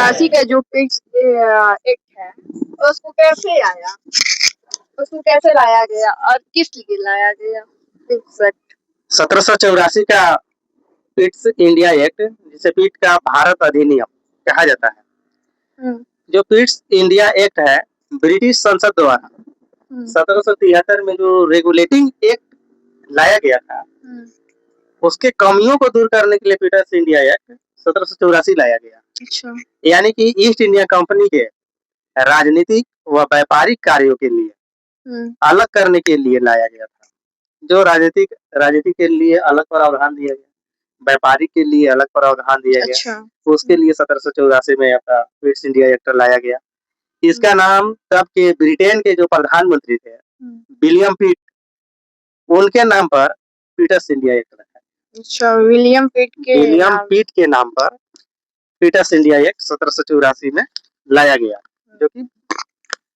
1984 का जो पिट्स एक्ट है, उसको कैसे आया? उसको कैसे लाया गया और किस लिए लाया गया? पिट्स एक्ट 1784 का पिट्स इंडिया एक्ट, जिसे पिट का भारत अधिनियम कहा जाता है। जो पिट्स इंडिया एक्ट है, ब्रिटिश संसद द्वारा 1773 में जो रेगुलेटिंग एक्ट लाया गया था, उसके कमियों को दूर करने के लिए पिट्स इंडिया एक्ट 1784 लाया गया। अच्छा। यानी कि ईस्ट इंडिया कंपनी के राजनीतिक व व्यापारिक कार्यों के लिए अलग करने के लिए लाया गया था। जो राजनीति के लिए अलग प्रावधान दिया गया, व्यापारिक के लिए अलग प्रावधान दिया गया। अच्छा। उसके लिए 1784 में अपना पिट्स इंडिया एक्ट लाया गया। इसका नाम तब के ब्रिटेन के जो प्रधानमंत्री थे, विलियम पिट, उनके नाम पर पिट्स इंडिया एक्ट रखा। अच्छा, विलियम पिट के नाम पर पिट्स इंडिया एक्ट 1784 में लाया गया, जो कि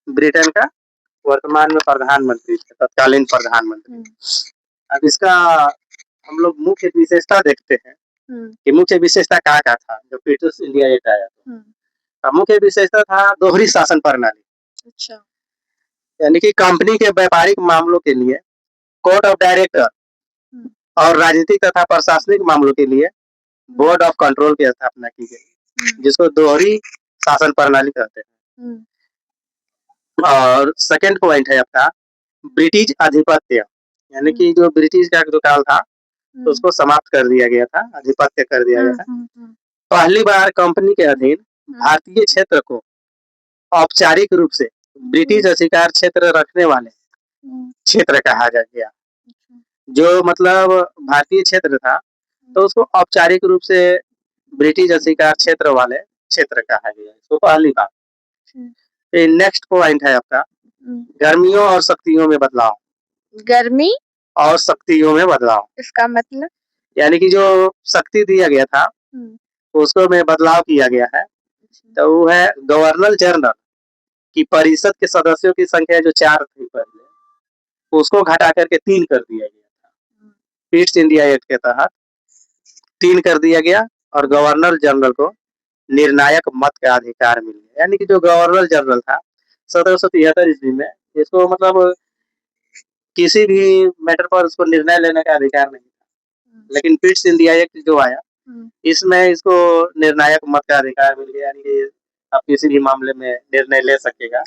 ब्रिटेन का वर्तमान में प्रधानमंत्री थे, तत्कालीन प्रधानमंत्री। अब इसका हम लोग मुख्य विशेषता देखते हैं कि मुख्य विशेषता क्या था जो पिट्स इंडिया एक्ट आया। मुख्य विशेषता था दोहरी शासन प्रणाली। अच्छा। यानी कि कंपनी के व्यापारिक मामलों के लिए कोर्ट ऑफ डायरेक्टर और राजनीतिक तथा प्रशासनिक मामलों के लिए बोर्ड ऑफ कंट्रोल की स्थापना की गई, जिसको दोहरी शासन प्रणाली कहते हैं। और सेकंड पॉइंट है आपका ब्रिटिश आधिपत्य, यानी कि जो ब्रिटिश का जो काल था तो उसको समाप्त कर दिया गया था, आधिपत्य कर दिया गया था। पहली बार कंपनी के अधीन भारतीय क्षेत्र को औपचारिक रूप से ब्रिटिश अधिकार क्षेत्र रखने वाले क्षेत्र कहा गया। जो मतलब भारतीय क्षेत्र था तो उसको औपचारिक रूप से ब्रिटिश अधिकार क्षेत्र वाले क्षेत्र कहा गया, इसको पहली बार। नेक्स्ट पॉइंट है आपका गर्मियों और शक्तियों में बदलाव। गर्मी और शक्तियों में बदलाव, इसका मतलब यानी कि जो शक्ति दिया गया था उसको में बदलाव किया गया है। तो वो है गवर्नर जनरल की परिषद के सदस्यों की संख्या जो 4 थी पहले, उसको घटा करके 3 कर दिया गया था। पिट्स इंडिया एक्ट के तहत 3 कर दिया गया और गवर्नर जनरल को निर्णायक मत का अधिकार मिल गया। यानी कि जो गवर्नर जनरल था 1773 ईस्वी में, इसको मतलब किसी भी मैटर पर उसको निर्णय लेने का अधिकार नहीं था, लेकिन पिट्स इंडिया एक्ट जो आया इसमें इसको निर्णायक मत का अधिकार मिल गया, यानी कि आप किसी भी मामले में निर्णय ले सकेगा।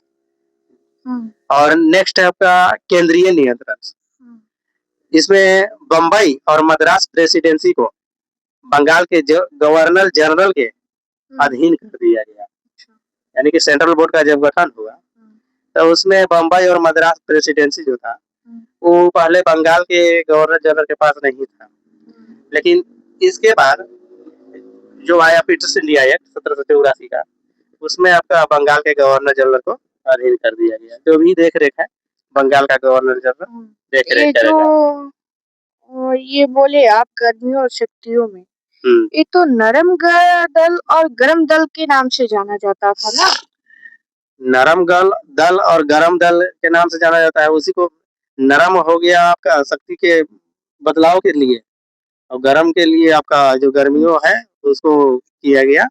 और नेक्स्ट है आपका केंद्रीय नियंत्रण। इसमें बम्बई और मद्रास प्रेसिडेंसी को बंगाल के गवर्नर जनरल के अधीन कर दिया गया। यानी कि सेंट्रल बोर्ड का जब गठन हुआ तो उसमें बम्बई और मद्रास प्रेसिडेंसी जो था वो पहले बंगाल के गवर्नर जनरल के पास नहीं था, लेकिन इसके बाद जो आया पिट्स इंडिया एक्ट 1784 का, उसमें आपका बंगाल के गवर्नर जनरल को अधीन कर दिया गया। जो भी देख रेख है बंगाल का गवर्नर जनरल देख रेख करेगा। ये बोले आप गर्मियों और शक्तियों में, ये तो नरम दल और गरम दल के नाम से जाना जाता था ना? नरम दल और गरम दल के नाम से जाना जाता है। उसी को नरम हो गया आपका शक्ति के बदलाव के लिए, और गरम के लिए आपका जो गर्मियों है उसको किया गया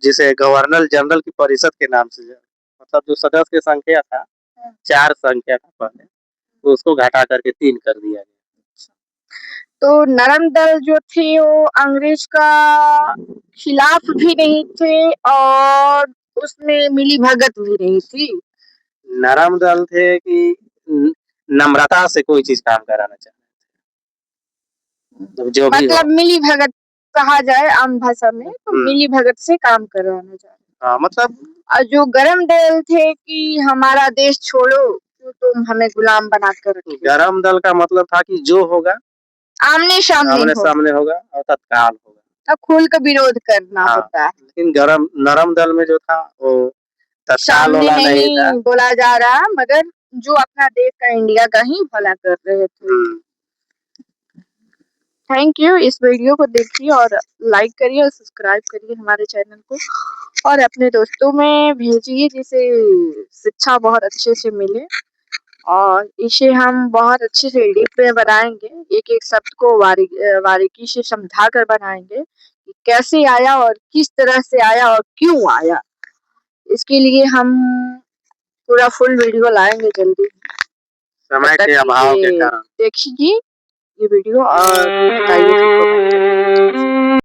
जिसे गवर्नर जनरल की परिषद के नाम से, मतलब जो सदस्य की संख्या था 4 संख्या था पहले, तो उसको घटा करके 3 कर दिया गया। तो नरम दल जो थे वो अंग्रेज का खिलाफ भी नहीं थे और उसमें मिली भगत भी नहीं थी। नरम दल थे कि नम्रता से कोई चीज काम कराना चाहते थे, जो भी मतलब मिली भगत कहा जाए आम भाषा में, तो मिली भगत से काम करवाना चाहते। हाँ, मतलब और जो गरम दल थे कि हमारा देश छोड़ो, क्यों तुम हमें गुलाम बना कर रखे। गरम दल का मतलब था कि जो होगा आमने सामने होगा और तत्काल होगा, तो खुल कर विरोध करना होता है। लेकिन नरम दल में जो था वो तत्काल सामने नहीं बोला जा रहा, मगर जो अपना देश का इंडिया का ही भला कर रहे थे। Thank you. इस वीडियो को देखिए और लाइक करिए और सब्सक्राइब करिए हमारे चैनल को, और अपने दोस्तों में भेजिए जिसे शिक्षा बहुत अच्छे से मिले, और इसे हम बहुत अच्छे से एडिट में बनाएंगे, एक एक शब्द को बारीकी से समझा कर बनाएंगे कैसे आया और किस तरह से आया और क्यों आया। इसके लिए हम पूरा फुल वीडियो लाएंगे जल्दी। समय के अभाव के कारण देखिए ये वीडियो और बताइए फिर कमेंट करके।